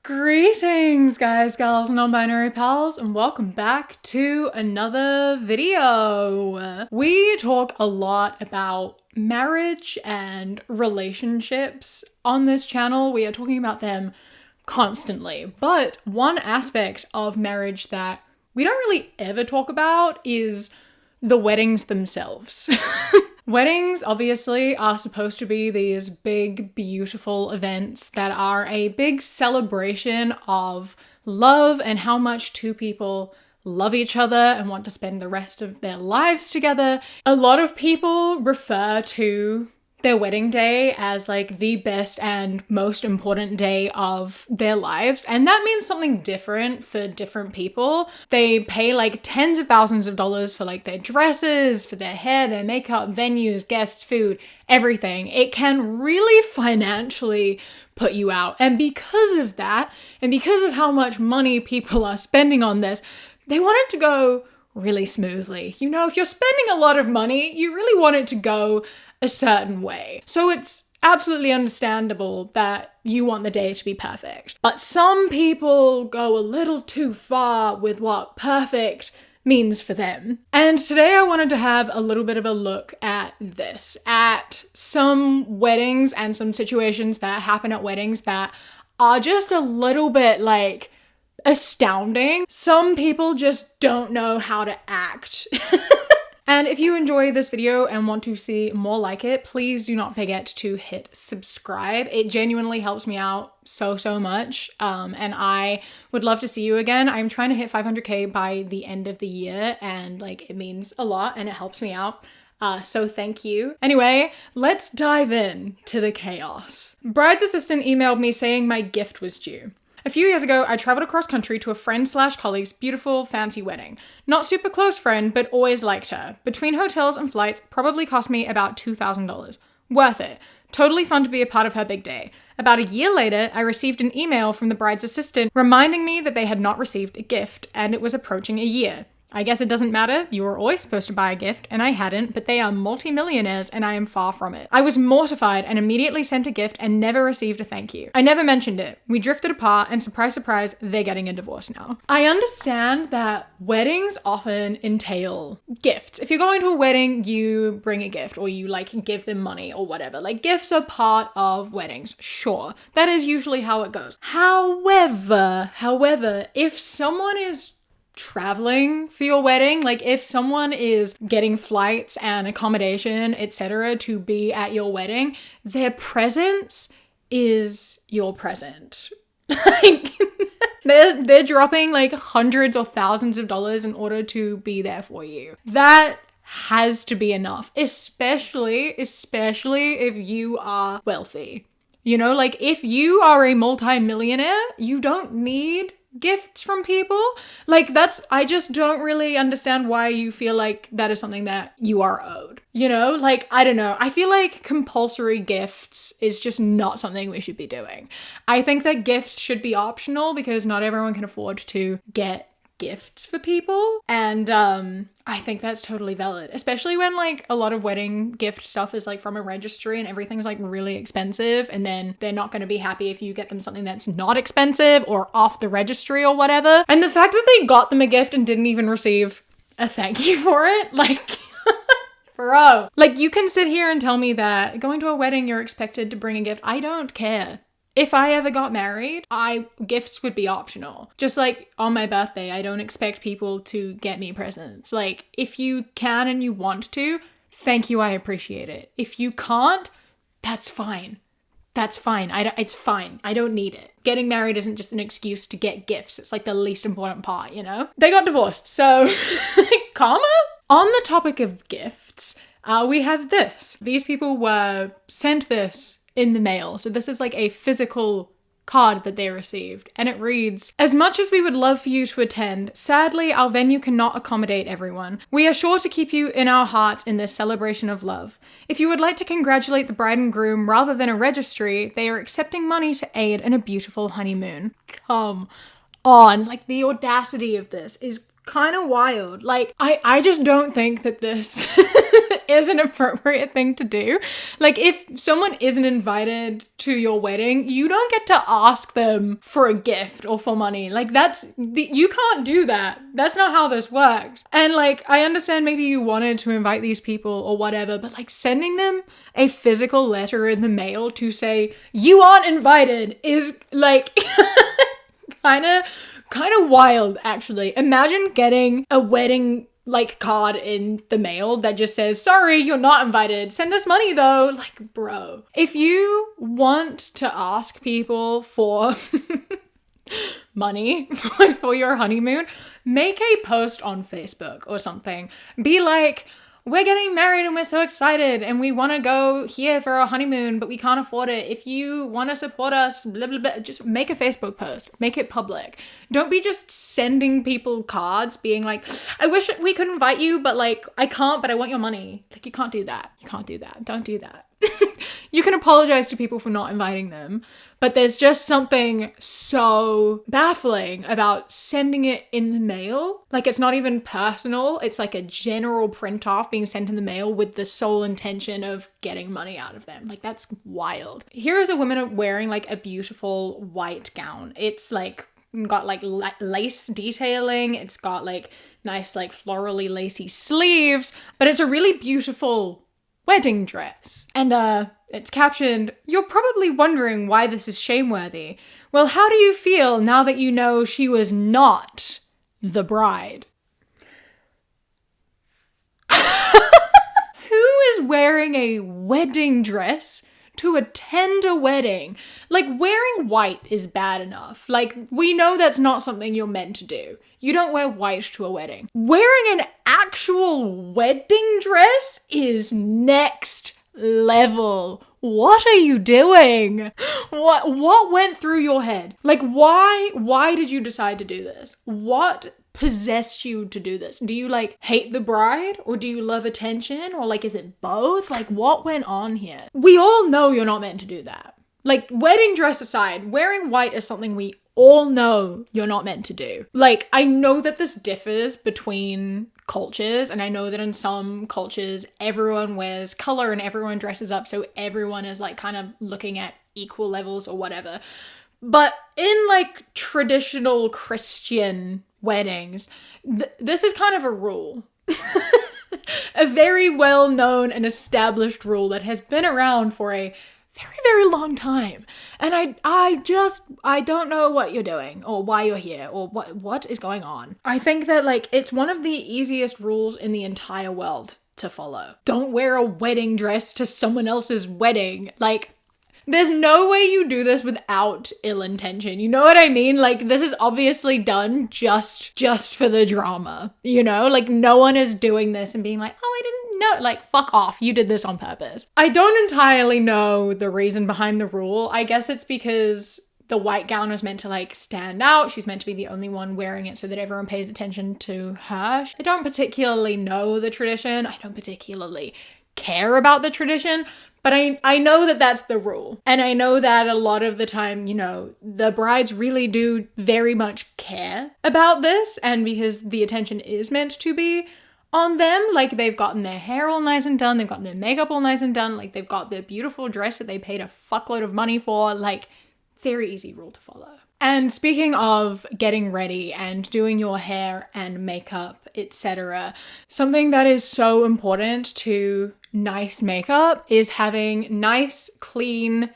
Greetings guys, gals, non-binary pals, and welcome back to another video. We talk a lot about marriage and relationships on this channel. We are talking about them constantly, but one aspect of marriage that we don't really ever talk about is the weddings themselves. Weddings obviously are supposed to be these big, beautiful events that are a big celebration of love and how much two people love each other and want to spend the rest of their lives together. A lot of people refer to their wedding day as like the best and most important day of their lives. And that means something different for different people. They pay like tens of thousands of dollars for like their dresses, for their hair, their makeup, venues, guests, food, everything. It can really financially put you out. And because of that, and because of how much money people are spending on this, they want it to go really smoothly. You know, if you're spending a lot of money, you really want it to go a certain way. So it's absolutely understandable that you want the day to be perfect. But some people go a little too far with what perfect means for them. And today I wanted to have a little bit of a look at this, at some weddings and some situations that happen at weddings that are just a little bit like astounding. Some people just don't know how to act. And if you enjoy this video and want to see more like it, please do not forget to hit subscribe. It genuinely helps me out so much. And I would love to see you again. I'm trying to hit 500k by the end of the year, and like it means a lot and it helps me out. So thank you. Anyway, let's dive in to the chaos. Bride's assistant emailed me saying my gift was due. A few years ago, I traveled across country to a friend/colleague's beautiful, fancy wedding. Not super close friend, but always liked her. Between hotels and flights, probably cost me about $2,000. Worth it. Totally fun to be a part of her big day. About a year later, I received an email from the bride's assistant reminding me that they had not received a gift, and it was approaching a year. I guess it doesn't matter, you were always supposed to buy a gift, and I hadn't, but they are multi-millionaires and I am far from it. I was mortified and immediately sent a gift and never received a thank you. I never mentioned it. We drifted apart and surprise, surprise, they're getting a divorce now. I understand that weddings often entail gifts. If you're going to a wedding, you bring a gift or you like give them money or whatever. Like gifts are part of weddings, sure. That is usually how it goes. However, if someone is traveling for your wedding, like if someone is getting flights and accommodation, etc. to be at your wedding, their presence is your present. Like they're dropping like hundreds or thousands of dollars in order to be there for you. That has to be enough, especially if you are wealthy. You know, like if you are a multi-millionaire, you don't need gifts from people. Like I just don't really understand why you feel like that is something that you are owed. You know, like, I don't know. I feel like compulsory gifts is just not something we should be doing. I think that gifts should be optional because not everyone can afford to get gifts for people. And I think that's totally valid, especially when like a lot of wedding gift stuff is like from a registry and everything's like really expensive, and then they're not going to be happy if you get them something that's not expensive or off the registry or whatever. And the fact that they got them a gift and didn't even receive a thank you for it, like bro, like you can sit here and tell me that going to a wedding you're expected to bring a gift. I don't care. If I ever got married, gifts would be optional. Just like on my birthday, I don't expect people to get me presents. Like if you can and you want to, thank you, I appreciate it. If you can't, that's fine. It's fine. I don't need it. Getting married isn't just an excuse to get gifts. It's like the least important part, you know? They got divorced, so karma? On the topic of gifts, we have this. These people were sent this in the mail. So this is like a physical card that they received, and it reads, "As much as we would love for you to attend, sadly our venue cannot accommodate everyone. We are sure to keep you in our hearts in this celebration of love. If you would like to congratulate the bride and groom rather than a registry, they are accepting money to aid in a beautiful honeymoon." Come on, like the audacity of this is kind of wild. Like, I just don't think that this is an appropriate thing to do. Like, if someone isn't invited to your wedding, you don't get to ask them for a gift or for money. Like, you can't do that. That's not how this works. And like, I understand maybe you wanted to invite these people or whatever, but like sending them a physical letter in the mail to say you aren't invited is like kind of wild, actually. Imagine getting a wedding like card in the mail that just says, sorry, you're not invited. Send us money though. Like, bro, if you want to ask people for money for your honeymoon, make a post on Facebook or something. Be like, we're getting married and we're so excited and we want to go here for our honeymoon, but we can't afford it. If you want to support us, blah, blah, blah, just make a Facebook post, make it public. Don't be just sending people cards being like, I wish we could invite you, but like, I can't, but I want your money. Like, you can't do that. You can't do that. Don't do that. You can apologize to people for not inviting them, but there's just something so baffling about sending it in the mail. Like, it's not even personal. It's like a general print off being sent in the mail with the sole intention of getting money out of them. Like, that's wild. Here is a woman wearing like a beautiful white gown. It's like got like lace detailing. It's got like nice like florally lacy sleeves, but it's a really beautiful wedding dress. And it's captioned, "You're probably wondering why this is shameworthy. Well, how do you feel now that you know she was not the bride?" Who is wearing a wedding dress to attend a wedding? Like, wearing white is bad enough. Like, we know that's not something you're meant to do. You don't wear white to a wedding. Wearing an actual wedding dress is next level. What are you doing? What went through your head? Like, why did you decide to do this? What possessed you to do this? Do you like hate the bride, or do you love attention, or like is it both? Like, what went on here? We all know you're not meant to do that. Like, wedding dress aside, wearing white is something we all know you're not meant to do. Like, I know that this differs between cultures, and I know that in some cultures everyone wears color and everyone dresses up, so everyone is like kind of looking at equal levels or whatever. But in like traditional Christian weddings, this is kind of a rule. A very well-known and established rule that has been around for a very, very long time. And I don't know what you're doing or why you're here or what is going on. I think that like it's one of the easiest rules in the entire world to follow. Don't wear a wedding dress to someone else's wedding. Like, there's no way you do this without ill intention. You know what I mean? Like, this is obviously done just for the drama, you know? Like, no one is doing this and being like, oh, I didn't know. Like, fuck off. You did this on purpose. I don't entirely know the reason behind the rule. I guess it's because the white gown was meant to like stand out. She's meant to be the only one wearing it so that everyone pays attention to her. I don't particularly know the tradition. I don't particularly care about the tradition, but I know that that's the rule. And I know that a lot of the time, you know, the brides really do very much care about this, and because the attention is meant to be on them, like they've gotten their hair all nice and done, they've gotten their makeup all nice and done, like they've got their beautiful dress that they paid a fuckload of money for, like very easy rule to follow. And speaking of getting ready and doing your hair and makeup, etc., something that is so important to nice makeup is having nice, clean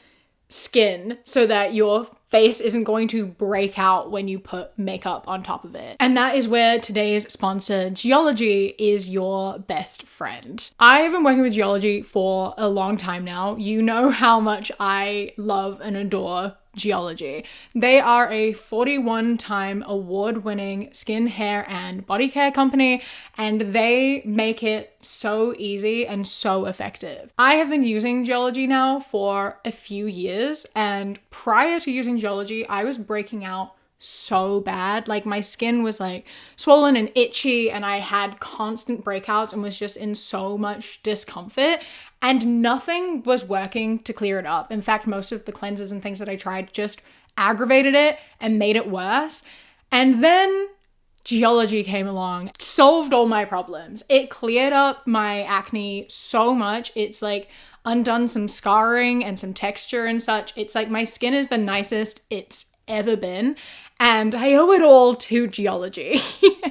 skin so that your face isn't going to break out when you put makeup on top of it. And that is where today's sponsor, Geology, is your best friend. I have been working with Geology for a long time now. You know how much I love and adore Geology. They are a 41-time award-winning skin, hair, and body care company, and they make it so easy and so effective. I have been using Geology now for a few years, and prior to using Geology, I was breaking out so bad. Like, my skin was like swollen and itchy, and I had constant breakouts and was just in so much discomfort. And nothing was working to clear it up. In fact, most of the cleansers and things that I tried just aggravated it and made it worse. And then Geology came along, solved all my problems. It cleared up my acne so much. It's like undone some scarring and some texture and such. It's like my skin is the nicest it's ever been. And I owe it all to Geology.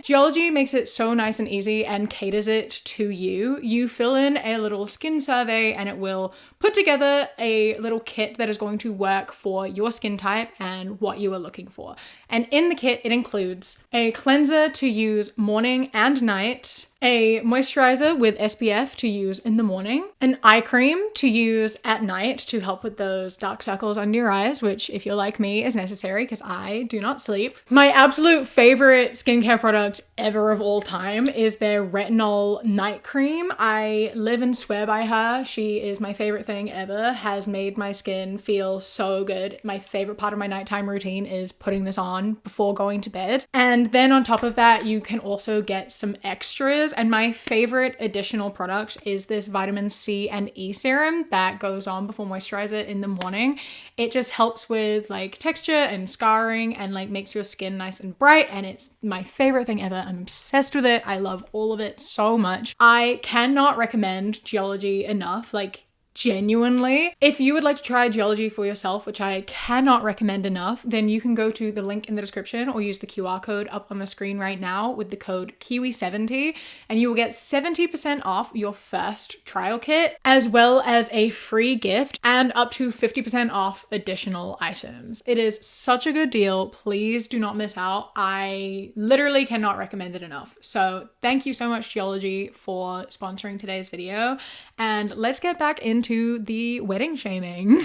Geology makes it so nice and easy and caters it to you. You fill in a little skin survey and it will put together a little kit that is going to work for your skin type and what you are looking for. And in the kit, it includes a cleanser to use morning and night, a moisturizer with SPF to use in the morning, an eye cream to use at night to help with those dark circles under your eyes, which if you're like me is necessary because I do not sleep. My absolute favorite skincare product ever of all time is their retinol night cream. I live and swear by her. She is my favorite thing ever, has made my skin feel so good. My favorite part of my nighttime routine is putting this on before going to bed. And then on top of that, you can also get some extras. And my favorite additional product is this vitamin C and E serum that goes on before moisturizer in the morning. It just helps with like texture and scarring and like makes your skin nice and bright. And it's my favorite thing ever. I'm obsessed with it. I love all of it so much. I cannot recommend Geology enough. Like, genuinely. If you would like to try Geology for yourself, which I cannot recommend enough, then you can go to the link in the description or use the QR code up on the screen right now with the code Kiwi70 and you will get 70% off your first trial kit, as well as a free gift and up to 50% off additional items. It is such a good deal. Please do not miss out. I literally cannot recommend it enough. So thank you so much, Geology, for sponsoring today's video. And let's get back into the wedding shaming.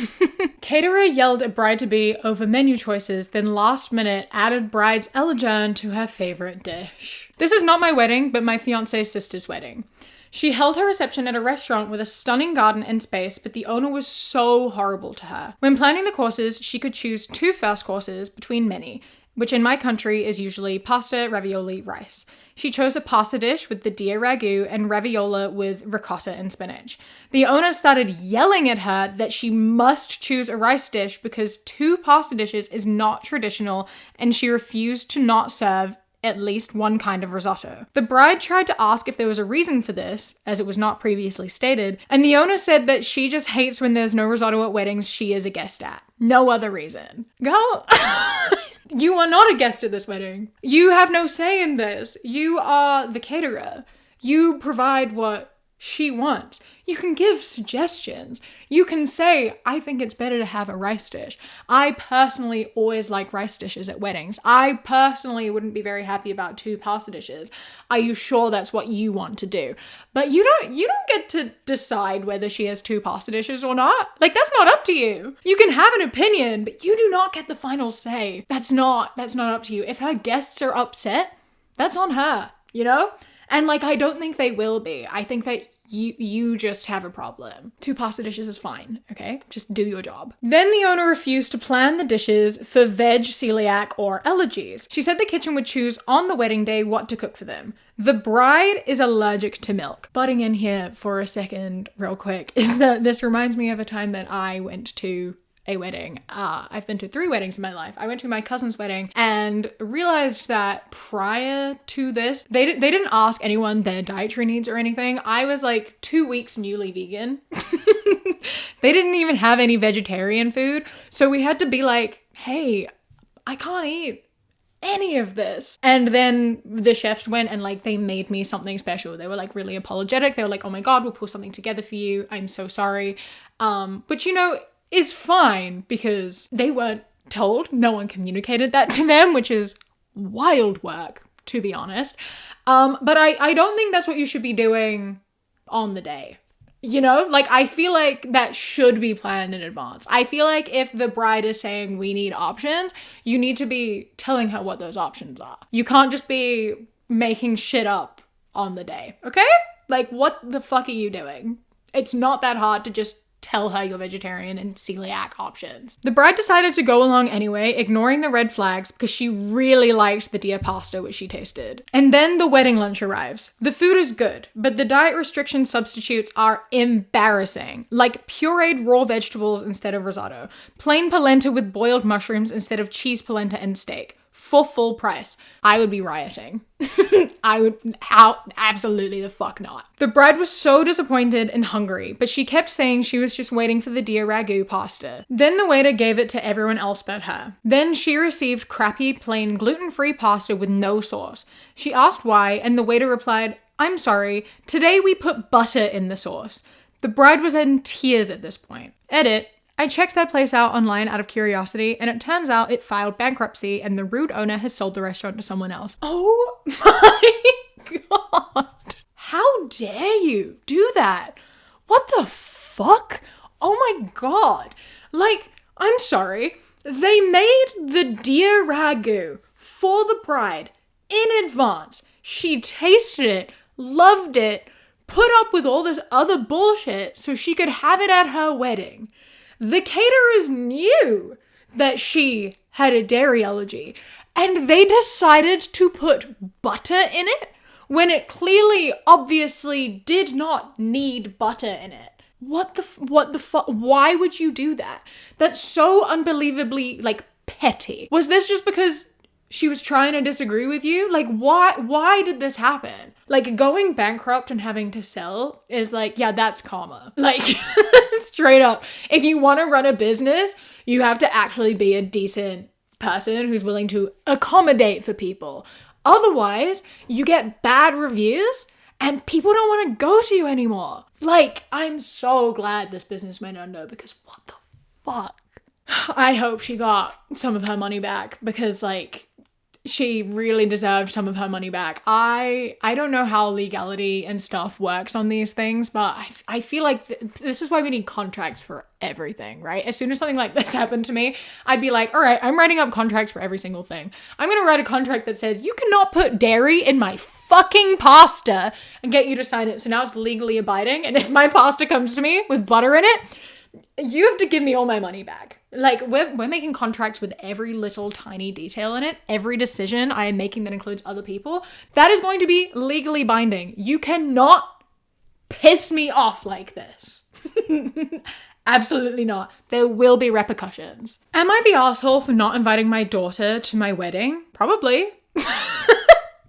Caterer yelled at bride-to-be over menu choices, then last minute added bride's elegern to her favorite dish. This is not my wedding, but my fiance's sister's wedding. She held her reception at a restaurant with a stunning garden and space, but the owner was so horrible to her. When planning the courses, she could choose 2 first courses between many, which in my country is usually pasta, ravioli, rice. She chose a pasta dish with the deer ragu and raviola with ricotta and spinach. The owner started yelling at her that she must choose a rice dish because 2 pasta dishes is not traditional, and she refused to not serve at least one kind of risotto. The bride tried to ask if there was a reason for this, as it was not previously stated, and the owner said that she just hates when there's no risotto at weddings she is a guest at. No other reason. Girl, you are not a guest at this wedding. You have no say in this. You are the caterer. You provide what she wants. You can give suggestions. You can say, I think it's better to have a rice dish. I personally always like rice dishes at weddings. I personally wouldn't be very happy about 2 pasta dishes. Are you sure that's what you want to do? But you don't get to decide whether she has 2 pasta dishes or not. Like, that's not up to you. You can have an opinion, but you do not get the final say. That's not up to you. If her guests are upset, that's on her, you know? And like, I don't think they will be. I think that you just have a problem. 2 pasta dishes is fine, okay? Just do your job. Then the owner refused to plan the dishes for veg, celiac, or allergies. She said the kitchen would choose on the wedding day what to cook for them. The bride is allergic to milk. Butting in here for a second real quick is that this reminds me of a time that I went to a wedding. I've been to 3 weddings in my life. I went to my cousin's wedding and realized that prior to this, they didn't ask anyone their dietary needs or anything. I was like 2 weeks newly vegan. They didn't even have any vegetarian food. So we had to be like, hey, I can't eat any of this. And then the chefs went and like they made me something special. They were like really apologetic. They were like, oh my God, we'll pull something together for you. I'm so sorry. But you know, is fine because they weren't told. No one communicated that to them, which is wild work, to be honest. But I don't think that's what you should be doing on the day. You know, like I feel like that should be planned in advance. I feel like if the bride is saying we need options, you need to be telling her what those options are. You can't just be making shit up on the day, okay? Like, what the fuck are you doing? It's not that hard to just tell her your vegetarian and celiac options. The bride decided to go along anyway, ignoring the red flags because she really liked the deer pasta which she tasted. And then the wedding lunch arrives. The food is good, but the diet restriction substitutes are embarrassing. Like pureed raw vegetables instead of risotto, plain polenta with boiled mushrooms instead of cheese polenta and steak, for full price, I would be rioting. Absolutely the fuck not. The bride was so disappointed and hungry, but she kept saying she was just waiting for the deer ragu pasta. Then the waiter gave it to everyone else but her. Then she received crappy, plain, gluten-free pasta with no sauce. She asked why, and the waiter replied, "I'm sorry, today we put butter in the sauce." The bride was in tears at this point. Edit. I checked that place out online out of curiosity, and it turns out it filed bankruptcy and the rude owner has sold the restaurant to someone else. Oh my god. How dare you do that? What the fuck? Oh my god. Like, I'm sorry. They made the deer ragu for the bride in advance. She tasted it, loved it, put up with all this other bullshit so she could have it at her wedding. The caterers knew that she had a dairy allergy, and they decided to put butter in it when it clearly, obviously did not need butter in it. What the fuck? Why would you do that? That's so unbelievably, like, petty. Was this just because she was trying to disagree with you? Like, why did this happen? Like, going bankrupt and having to sell is like, yeah, that's karma. Like, straight up. If you want to run a business, you have to actually be a decent person who's willing to accommodate for people. Otherwise, you get bad reviews and people don't want to go to you anymore. Like, I'm so glad this business went under, because what the fuck? I hope she got some of her money back, because, like, she really deserved some of her money back. I don't know how legality and stuff works on these things, but I feel like this is why we need contracts for everything, right? As soon as something like this happened to me, I'd be like, all right, I'm writing up contracts for every single thing. I'm going to write a contract that says you cannot put dairy in my fucking pasta and get you to sign it. So now it's legally abiding. And if my pasta comes to me with butter in it, you have to give me all my money back. Like, we're making contracts with every little tiny detail in it. Every decision I am making that includes other people, that is going to be legally binding. You cannot piss me off like this. Absolutely not. There will be repercussions. Am I the asshole for not inviting my daughter to my wedding? Probably.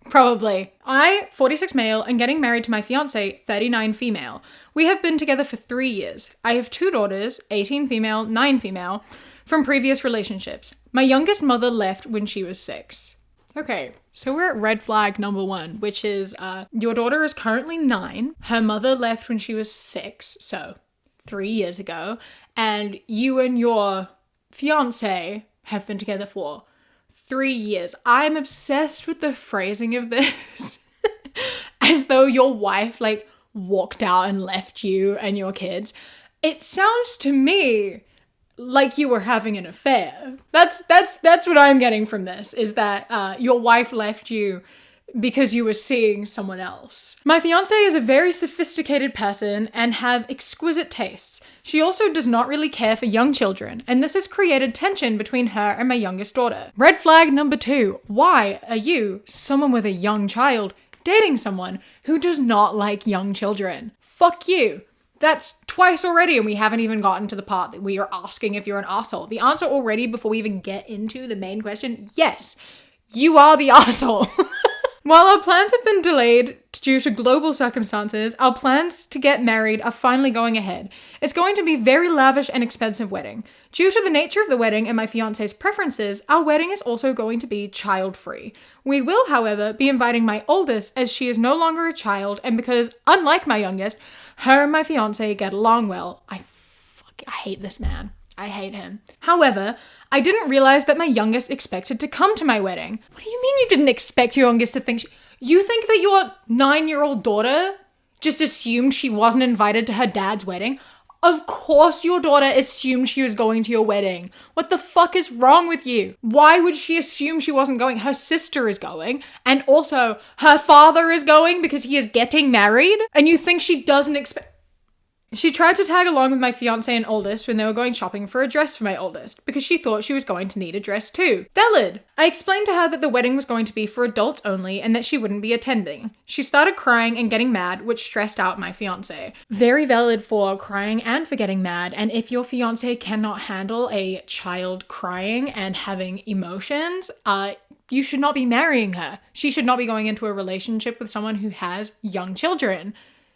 Probably. I, 46 male, and getting married to my fiance, 39 female. We have been together for 3 years. I have 2 daughters, 18 female, 9 female, from previous relationships. My youngest mother left when she was 6. Okay, so we're at red flag number 1, which is your daughter is currently 9. Her mother left when she was 6, so 3 years ago. And you and your fiance have been together for 3 years. I'm obsessed with the phrasing of this. As though your wife, like, walked out and left you and your kids. It sounds to me like you were having an affair. That's what I'm getting from this, is that your wife left you because you were seeing someone else. My fiance is a very sophisticated person and have exquisite tastes. She also does not really care for young children, and this has created tension between her and my youngest daughter. Red flag number 2. Why are you, someone with a young child, dating someone who does not like young children? Fuck you. That's twice already, and we haven't even gotten to the part that we are asking if you're an asshole. The answer already, before we even get into the main question, yes, you are the asshole. While our plans have been delayed due to global circumstances, our plans to get married are finally going ahead. It's going to be a very lavish and expensive wedding. Due to the nature of the wedding and my fiance's preferences, our wedding is also going to be child-free. We will, however, be inviting my oldest, as she is no longer a child, and because, unlike my youngest, her and my fiance get along well. I hate this man. I hate him. However, I didn't realize that my youngest expected to come to my wedding. What do you mean you didn't expect your youngest to think you think that your 9-year-old daughter just assumed she wasn't invited to her dad's wedding? Of course your daughter assumed she was going to your wedding. What the fuck is wrong with you? Why would she assume she wasn't going? Her sister is going, and also her father is going because he is getting married, and you think she doesn't expect... She tried to tag along with my fiance and oldest when they were going shopping for a dress for my oldest, because she thought she was going to need a dress too. Valid! I explained to her that the wedding was going to be for adults only and that she wouldn't be attending. She started crying and getting mad, which stressed out my fiance. Very valid for crying and for getting mad, and if your fiance cannot handle a child crying and having emotions, you should not be marrying her. She should not be going into a relationship with someone who has young children.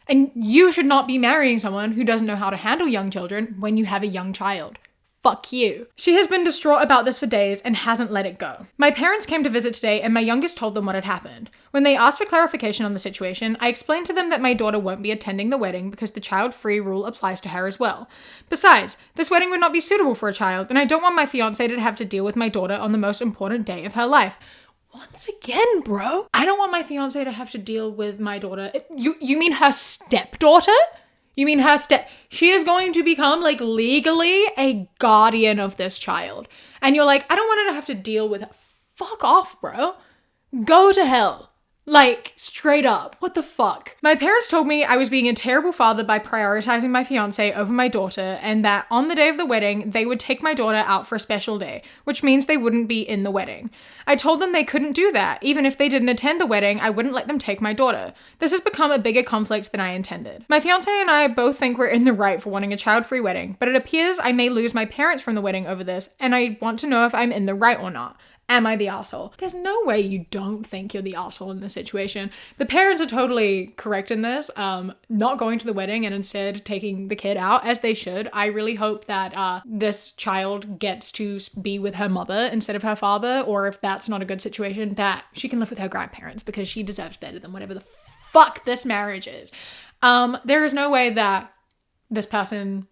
And you should not be marrying someone who doesn't know how to handle young children when you have a young child. Fuck you. She has been distraught about this for days and hasn't let it go. My parents came to visit today and my youngest told them what had happened. When they asked for clarification on the situation, I explained to them that my daughter won't be attending the wedding because the child-free rule applies to her as well. Besides, this wedding would not be suitable for a child, and I don't want my fiancé to have to deal with my daughter on the most important day of her life. Once again, bro. I don't want my fiancé to have to deal with my daughter. You mean her stepdaughter? You mean she is going to become like legally a guardian of this child. And you're like, I don't want her to have to deal with it. Fuck off, bro. Go to hell. Like, straight up. What the fuck? My parents told me I was being a terrible father by prioritizing my fiance over my daughter, and that on the day of the wedding, they would take my daughter out for a special day, which means they wouldn't be in the wedding. I told them they couldn't do that. Even if they didn't attend the wedding, I wouldn't let them take my daughter. This has become a bigger conflict than I intended. My fiance and I both think we're in the right for wanting a child-free wedding, but it appears I may lose my parents from the wedding over this, and I want to know if I'm in the right or not. Am I the asshole? There's no way you don't think you're the asshole in this situation. The parents are totally correct in this, not going to the wedding and instead taking the kid out, as they should. I really hope that this child gets to be with her mother instead of her father, or if that's not a good situation, that she can live with her grandparents because she deserves better than whatever the fuck this marriage is. There is no way that this person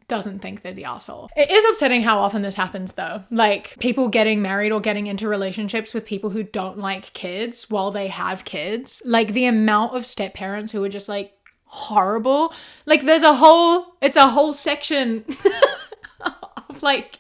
doesn't think they're the asshole. It is upsetting how often this happens though. Like, people getting married or getting into relationships with people who don't like kids while they have kids. Like, the amount of step parents who are just like horrible. Like, it's a whole section of like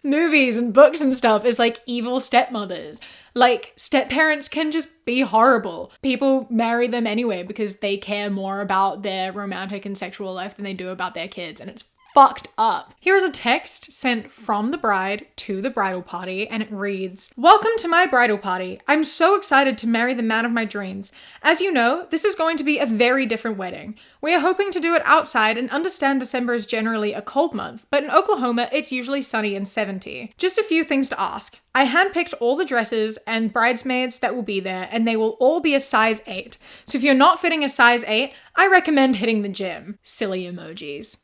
movies and books and stuff is like evil stepmothers. Like, step parents can just be horrible. People marry them anyway because they care more about their romantic and sexual life than they do about their kids, and it's fucked up. Here's a text sent from the bride to the bridal party, and it reads, "Welcome to my bridal party. I'm so excited to marry the man of my dreams. As you know, this is going to be a very different wedding. We are hoping to do it outside and understand December is generally a cold month, but in Oklahoma, it's usually sunny and 70. Just a few things to ask. I handpicked all the dresses and bridesmaids that will be there, and they will all be a size 8. So if you're not fitting a size 8, I recommend hitting the gym." Silly emojis.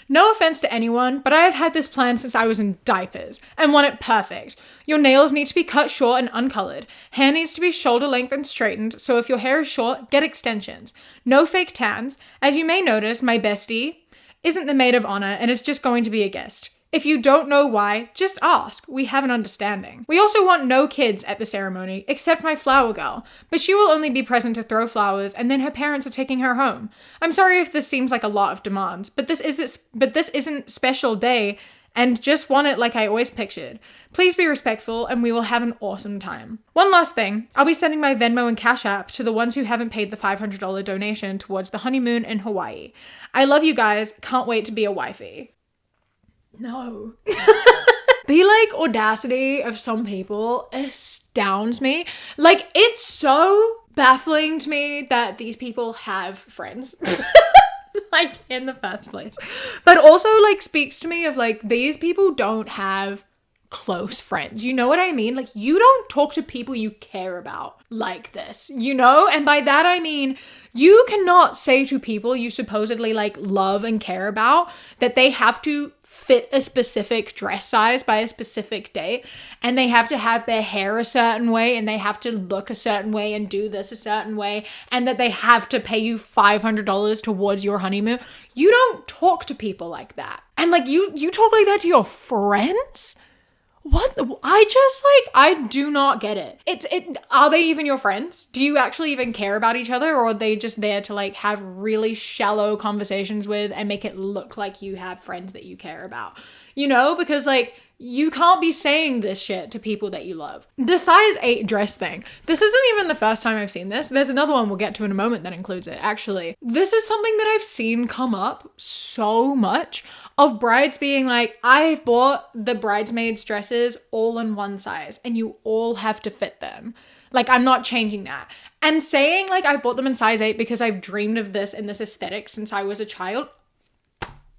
"No offense to anyone, but I have had this plan since I was in diapers and want it perfect. Your nails need to be cut short and uncolored. Hair needs to be shoulder length and straightened, so if your hair is short, get extensions. No fake tans. As you may notice, my bestie isn't the maid of honor and is just going to be a guest. If you don't know why, just ask. We have an understanding. We also want no kids at the ceremony, except my flower girl, but she will only be present to throw flowers, and then her parents are taking her home. I'm sorry if this seems like a lot of demands, but this isn't special day, and just want it like I always pictured. Please be respectful, and we will have an awesome time. One last thing, I'll be sending my Venmo and Cash App to the ones who haven't paid the $500 donation towards the honeymoon in Hawaii. I love you guys, can't wait to be a wifey." No. The like audacity of some people astounds me. Like, it's so baffling to me that these people have friends. Like, in the first place. But also like speaks to me of like, these people don't have close friends. You know what I mean? Like, you don't talk to people you care about like this, you know? And by that I mean, you cannot say to people you supposedly like love and care about that they have to fit a specific dress size by a specific date, and they have to have their hair a certain way, and they have to look a certain way and do this a certain way, and that they have to pay you $500 towards your honeymoon. You don't talk to people like that. And like, you talk like that to your friends? What I do not get it. Are they even your friends? Do you actually even care about each other, or are they just there to like have really shallow conversations with and make it look like you have friends that you care about? You know, because like, you can't be saying this shit to people that you love. The size 8 dress thing. This isn't even the first time I've seen this. There's another one we'll get to in a moment that includes it, actually. This is something that I've seen come up so much, of brides being like, I've bought the bridesmaids' dresses all in one size and you all have to fit them. Like, I'm not changing that. And saying like, I've bought them in size 8 because I've dreamed of this in this aesthetic since I was a child.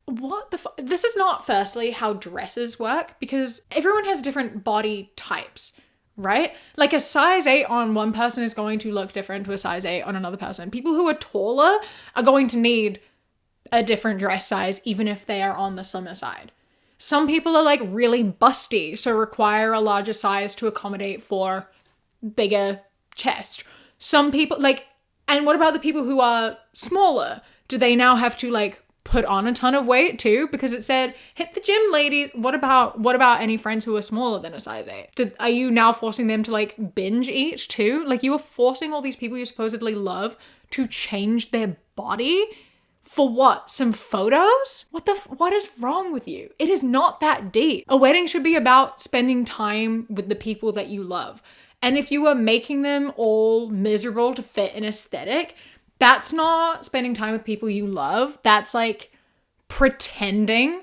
What the fuck? This is not, firstly, how dresses work, because everyone has different body types, right? Like a size 8 on one person is going to look different to a size 8 on another person. People who are taller are going to need a different dress size, even if they are on the slimmer side. Some people are like really busty, so require a larger size to accommodate for bigger chest. Some people like, and what about the people who are smaller? Do they now have to like put on a ton of weight too? Because it said, hit the gym, ladies. What about any friends who are smaller than a size 8? Are you now forcing them to like binge eat too? Like you are forcing all these people you supposedly love to change their body? For what? Some photos? What is wrong with you? It is not that deep. A wedding should be about spending time with the people that you love. And if you are making them all miserable to fit an aesthetic, that's not spending time with people you love. That's like pretending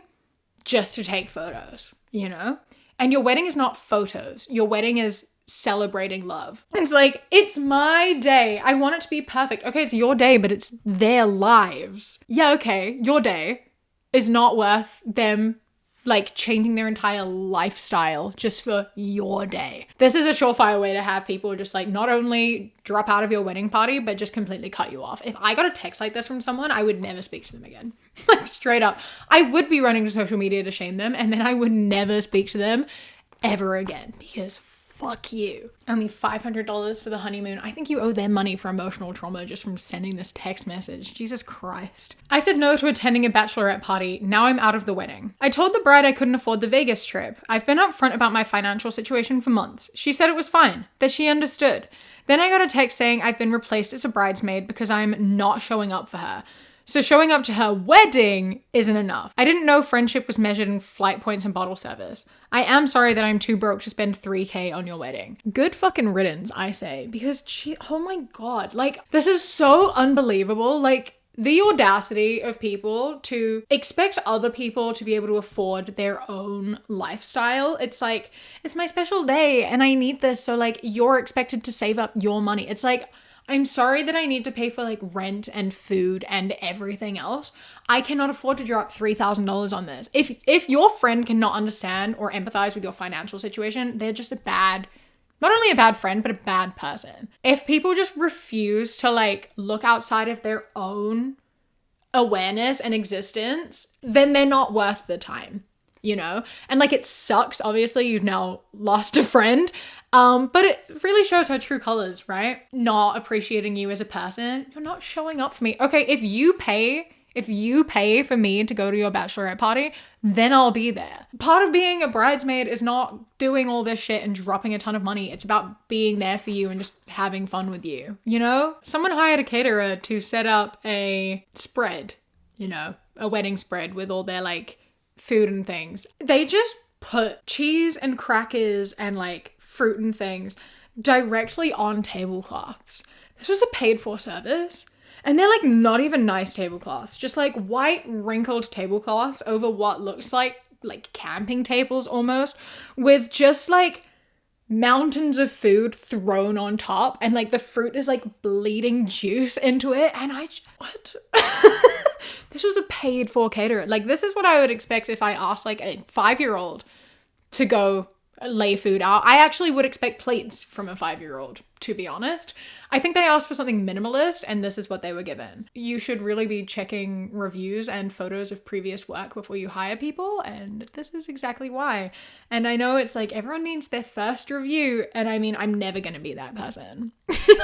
just to take photos, you know? And your wedding is not photos. Your wedding is celebrating love. It's like, it's my day. I want it to be perfect. Okay, it's your day, but it's their lives. Yeah, okay, your day is not worth them like changing their entire lifestyle just for your day. This is a surefire way to have people just like not only drop out of your wedding party, but just completely cut you off. If I got a text like this from someone, I would never speak to them again. Like straight up. I would be running to social media to shame them, and then I would never speak to them ever again because fuck you. Only $500 for the honeymoon. I think you owe them money for emotional trauma just from sending this text message. Jesus Christ. I said no to attending a bachelorette party. Now I'm out of the wedding. I told the bride I couldn't afford the Vegas trip. I've been upfront about my financial situation for months. She said it was fine, that she understood. Then I got a text saying I've been replaced as a bridesmaid because I'm not showing up for her. So showing up to her wedding isn't enough. I didn't know friendship was measured in flight points and bottle service. I am sorry that I'm too broke to spend $3,000 on your wedding. Good fucking riddance, I say, because oh my God, like this is so unbelievable. Like the audacity of people to expect other people to be able to afford their own lifestyle. It's like, it's my special day and I need this. So like you're expected to save up your money. It's like, I'm sorry that I need to pay for like rent and food and everything else. I cannot afford to drop $3,000 on this. If your friend cannot understand or empathize with your financial situation, they're just not only a bad friend, but a bad person. If people just refuse to like look outside of their own awareness and existence, then they're not worth the time, you know? And like it sucks, obviously you've now lost a friend. But it really shows her true colors, right? Not appreciating you as a person. You're not showing up for me. Okay, if you pay for me to go to your bachelorette party, then I'll be there. Part of being a bridesmaid is not doing all this shit and dropping a ton of money. It's about being there for you and just having fun with you, you know? Someone hired a caterer to set up a spread, you know, a wedding spread with all their like food and things. They just put cheese and crackers and like fruit and things directly on tablecloths. This was a paid for service. And they're like not even nice tablecloths, just like white wrinkled tablecloths over what looks like camping tables almost, with just like mountains of food thrown on top, and like the fruit is like bleeding juice into it. And what? This was a paid for caterer. Like this is what I would expect if I asked like a 5-year-old to go lay food out. I actually would expect plates from a 5-year-old, to be honest. I think they asked for something minimalist and this is what they were given. You should really be checking reviews and photos of previous work before you hire people, and this is exactly why. And I know it's like everyone needs their first review, and I mean, I'm never going to be that person.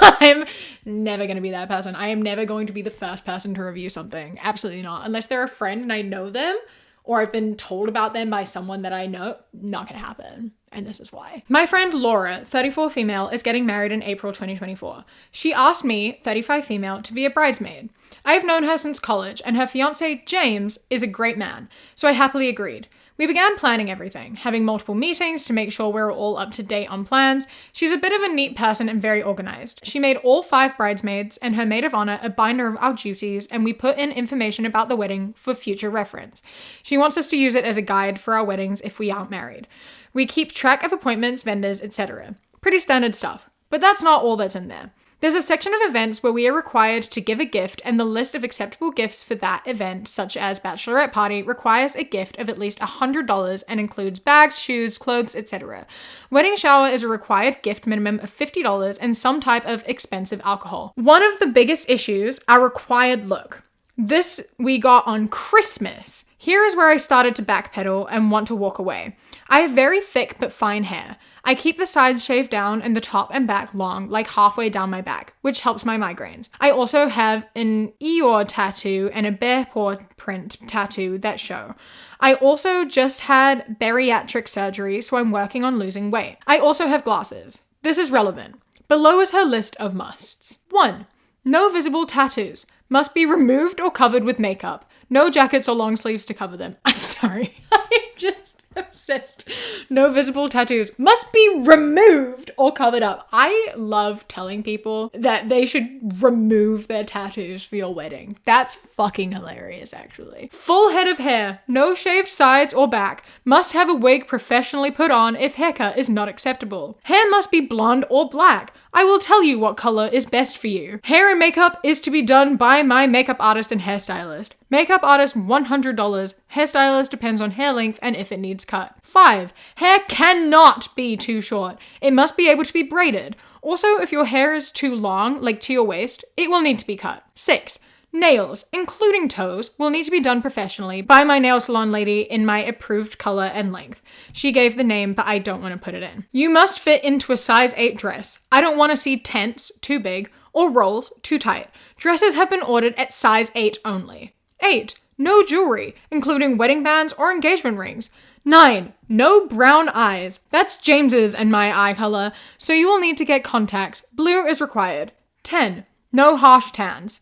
I'm never going to be that person. I am never going to be the first person to review something. Absolutely not. Unless they're a friend and I know them, or I've been told about them by someone that I know. Not gonna happen. And this is why. My friend Laura, 34 female, is getting married in April 2024. She asked me, 35 female, to be a bridesmaid. I've known her since college, and her fiance, James, is a great man, so I happily agreed. We began planning everything, having multiple meetings to make sure we're all up to date on plans. She's a bit of a neat person and very organized. She made all 5 bridesmaids and her maid of honor a binder of our duties, and we put in information about the wedding for future reference. She wants us to use it as a guide for our weddings if we aren't married. We keep track of appointments, vendors, etc. Pretty standard stuff. But that's not all that's in there. There's a section of events where we are required to give a gift, and the list of acceptable gifts for that event, such as bachelorette party, requires a gift of at least $100 and includes bags, shoes, clothes, etc. Wedding shower is a required gift minimum of $50 and some type of expensive alcohol. One of the biggest issues, our required look. This we got on Christmas. Here is where I started to backpedal and want to walk away. I have very thick but fine hair. I keep the sides shaved down and the top and back long, like halfway down my back, which helps my migraines. I also have an Eeyore tattoo and a bear paw print tattoo that show. I also just had bariatric surgery, so I'm working on losing weight. I also have glasses. This is relevant. Below is her list of musts. 1. No visible tattoos. Must be removed or covered with makeup. No jackets or long sleeves to cover them. I'm sorry. I'm just obsessed. No visible tattoos. Must be removed or covered up. I love telling people that they should remove their tattoos for your wedding. That's fucking hilarious, actually. Full head of hair. No shaved sides or back. Must have a wig professionally put on if haircut is not acceptable. Hair must be blonde or black. I will tell you what color is best for you. Hair and makeup is to be done by my makeup artist and hairstylist. Makeup artist $100. Hairstylist depends on hair length and if it needs cut. 5. Hair cannot be too short. It must be able to be braided. Also, if your hair is too long, like to your waist, it will need to be cut. 6. Nails, including toes, will need to be done professionally by my nail salon lady in my approved color and length. She gave the name, but I don't want to put it in. You must fit into a size 8 dress. I don't want to see tents, too big, or rolls, too tight. Dresses have been ordered at size 8 only. 8. No jewelry, including wedding bands or engagement rings. 9. No brown eyes. That's James's and my eye color, so you will need to get contacts. Blue is required. 10. No harsh tans.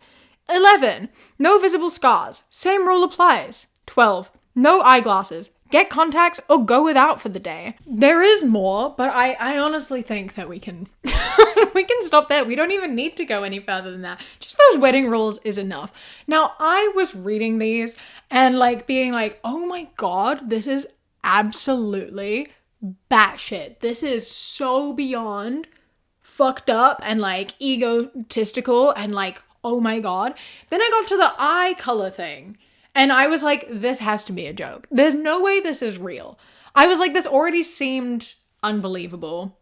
11. No visible scars. Same rule applies. 12. No eyeglasses. Get contacts or go without for the day. There is more, but I honestly think that we can we can stop there. We don't even need to go any further than that. Just those wedding rules is enough. Now, I was reading these and being like, oh my God, this is absolutely batshit. This is so beyond fucked up and egotistical and oh my God. Then I got to the eye color thing and I was like, this has to be a joke. There's no way this is real. I was like, this already seemed unbelievable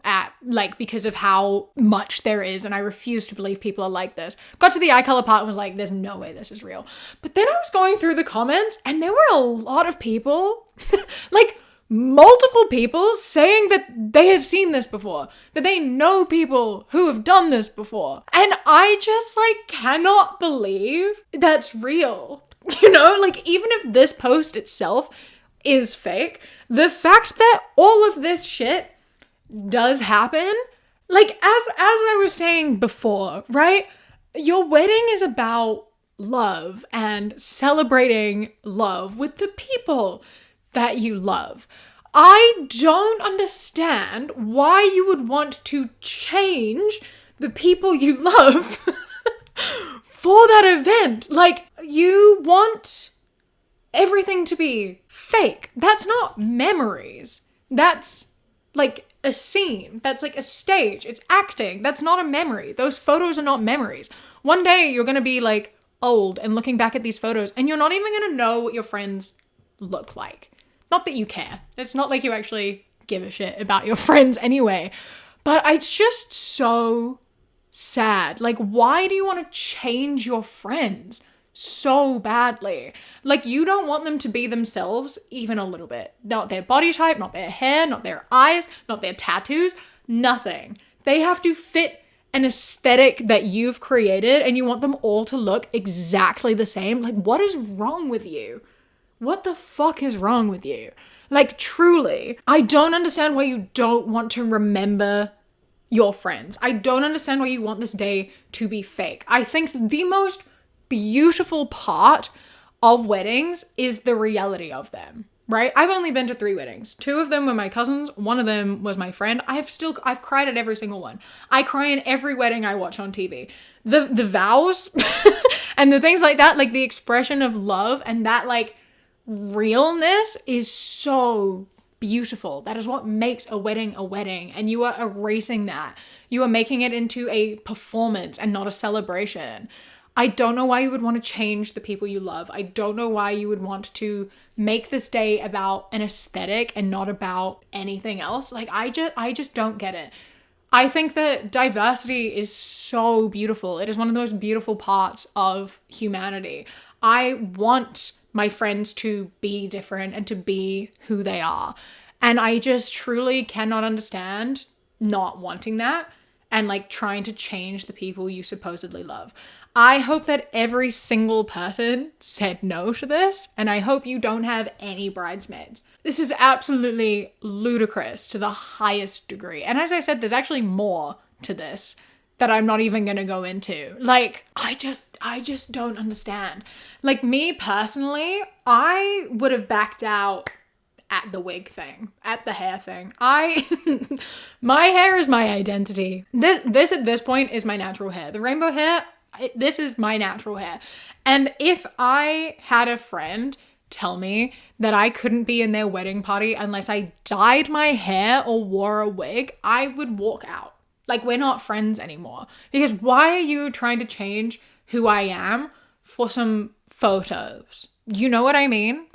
because of how much there is. And I refuse to believe people are like this. Got to the eye color part and was like, there's no way this is real. But then I was going through the comments and there were a lot of people, multiple people saying that they have seen this before, that they know people who have done this before. And I just cannot believe that's real. Even if this post itself is fake, the fact that all of this shit does happen, as I was saying before, right? Your wedding is about love and celebrating love with the people that you love. I don't understand why you would want to change the people you love for that event. You want everything to be fake. That's not memories. That's a scene. That's a stage. It's acting. That's not a memory. Those photos are not memories. One day you're going to be old and looking back at these photos and you're not even going to know what your friends look like. Not that you care. It's not like you actually give a shit about your friends anyway. But it's just so sad. Why do you want to change your friends so badly? You don't want them to be themselves even a little bit. Not their body type, not their hair, not their eyes, not their tattoos, nothing. They have to fit an aesthetic that you've created and you want them all to look exactly the same. What is wrong with you? What the fuck is wrong with you? Truly, I don't understand why you don't want to remember your friends. I don't understand why you want this day to be fake. I think the most beautiful part of weddings is the reality of them, right? I've only been to 3 weddings. 2 of them were my cousins. 1 of them was my friend. I've cried at every single one. I cry in every wedding I watch on TV. The vows and the things like that, the expression of love and that realness is so beautiful. That is what makes a wedding a wedding. And you are erasing that. You are making it into a performance and not a celebration. I don't know why you would want to change the people you love. I don't know why you would want to make this day about an aesthetic and not about anything else. Like, I just don't get it. I think that diversity is so beautiful. It is one of the most beautiful parts of humanity. I want my friends to be different and to be who they are. And I just truly cannot understand not wanting that and like trying to change the people you supposedly love. I hope that every single person said no to this, and I hope you don't have any bridesmaids. This is absolutely ludicrous to the highest degree. And as I said, there's actually more to this that I'm not even going to go into. Like, I just don't understand. Like, me personally, I would have backed out at the wig thing, at the hair thing. My hair is my identity. This at this point is my natural hair. The rainbow hair, this is my natural hair. And if I had a friend tell me that I couldn't be in their wedding party unless I dyed my hair or wore a wig, I would walk out. Like, we're not friends anymore. Because why are you trying to change who I am for some photos? You know what I mean?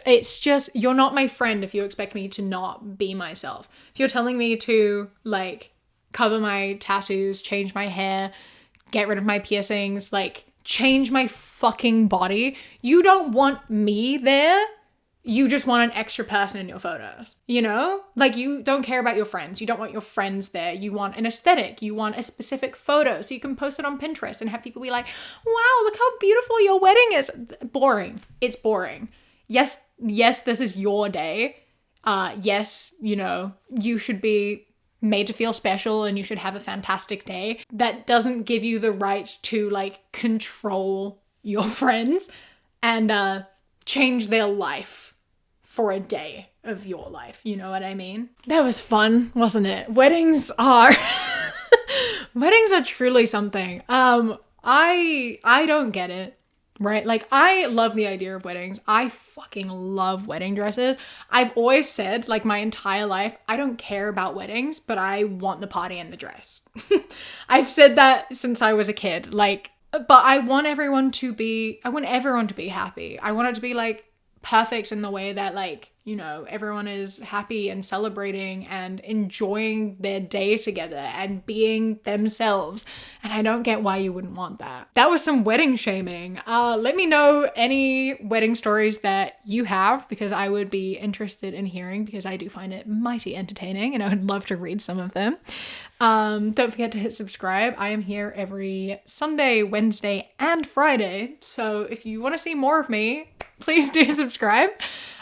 It's just, you're not my friend if you expect me to not be myself. If you're telling me to, like, cover my tattoos, change my hair, get rid of my piercings, like, change my fucking body, you don't want me there. You just want an extra person in your photos, you know? Like, you don't care about your friends. You don't want your friends there. You want an aesthetic. You want a specific photo so you can post it on Pinterest and have people be like, wow, look how beautiful your wedding is. Boring. It's boring. Yes, this is your day. Yes, you know, you should be made to feel special and you should have a fantastic day. That doesn't give you the right to, like, control your friends and change their life for a day of your life. You know what I mean? That was fun, wasn't it? Weddings are truly something. I don't get it. Right? Like, I love the idea of weddings. I fucking love wedding dresses. I've always said, like, my entire life, I don't care about weddings, but I want the party and the dress. I've said that since I was a kid. Like, but I want everyone to be happy. I want it to be, like, perfect in the way that, like, you know, everyone is happy and celebrating and enjoying their day together and being themselves. And I don't get why you wouldn't want that. That was some wedding shaming. Let me know any wedding stories that you have, because I would be interested in hearing, because I do find it mighty entertaining and I would love to read some of them. Don't forget to hit subscribe. I am here every Sunday, Wednesday, and Friday. So if you want to see more of me, please do subscribe.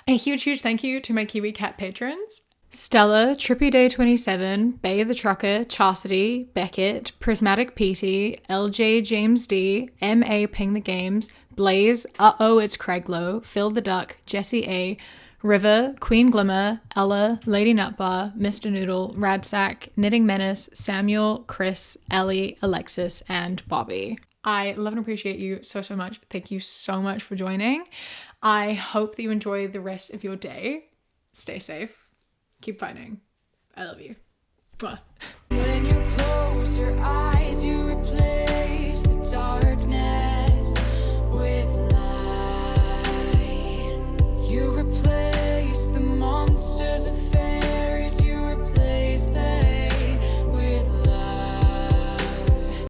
And a huge thank you to my Kiwi Cat patrons: Stella, Trippy Day 27, Bay the Trucker, Chastity, Beckett, Prismatic PT, LJ James D, MA Ping the Games, Blaze, It's Craiglow, Phil the Duck, Jessie A, River, Queen Glimmer, Ella, Lady Nutbar, Mr. Noodle, Radsack, Knitting Menace, Samuel, Chris, Ellie, Alexis, and Bobby. I love and appreciate you so much. Thank you so much for joining. I hope that you enjoy the rest of your day. Stay safe. Keep fighting. I love you. Mwah.